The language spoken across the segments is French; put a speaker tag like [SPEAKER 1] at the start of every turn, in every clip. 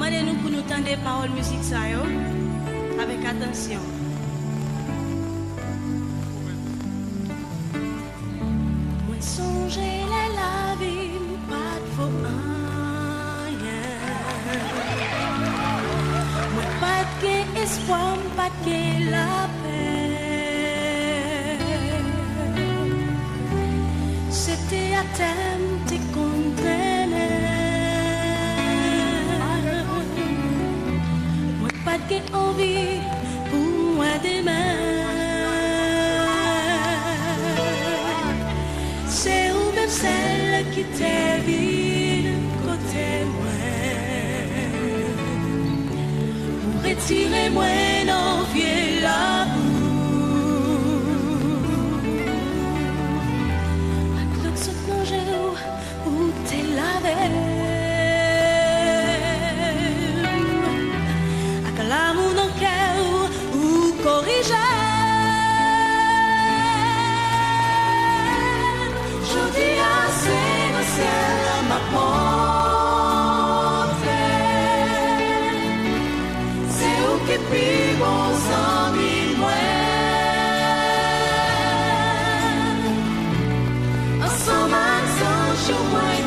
[SPEAKER 1] Demandez-nous pour nous tendre des paroles musique ça yo, avec attention. Moi songer la vie, pas de faux rien. Moi pas de espoir, pas de la paix. C'était à thème, t'es condamné. Pas de envie pour moi demain. C'est ou même celle qui t'est vide côté moi. Pour retirer moi l'envie l'amour. À l'autre se plonger où t'es lavé. L'amour dans le cœur ou corriger. Je dis assez le ciel à ma porte. C'est où qui puis bons amis moi. Ensemble, sans jour moins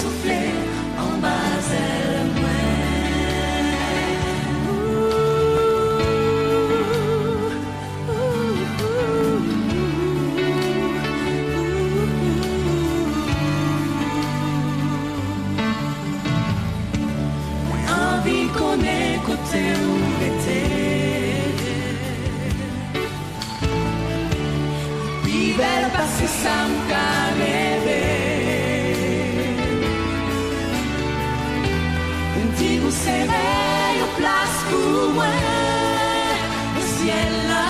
[SPEAKER 1] souffler en bas elle envie qu'on est côté où l'été. Puis belle parce que ça me calme. C'est veille au place pour moi, le ciel là,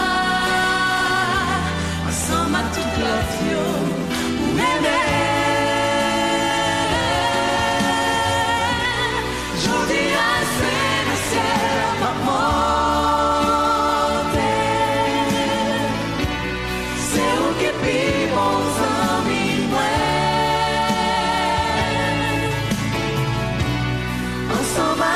[SPEAKER 1] ensemble à toute la vie, pour m'aimer. J'en dis assez le ciel à monter. C'est où qui puis bons amis, moi. Ensemble.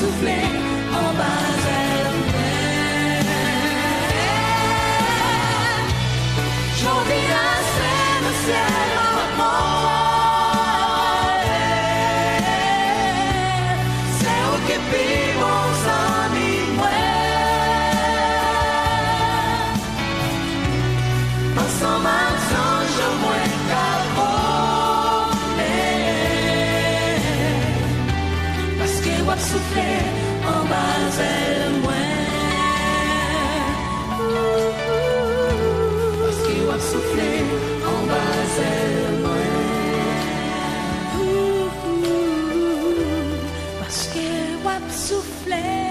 [SPEAKER 1] Souffler en bas j'en vis assez le ciel en mort. C'est où que puis bons amis moi. Ensemble sans je moins parce que moi souffler en bas elle moi. Parce que moi souffler en bas elle moi. Parce que moi souffler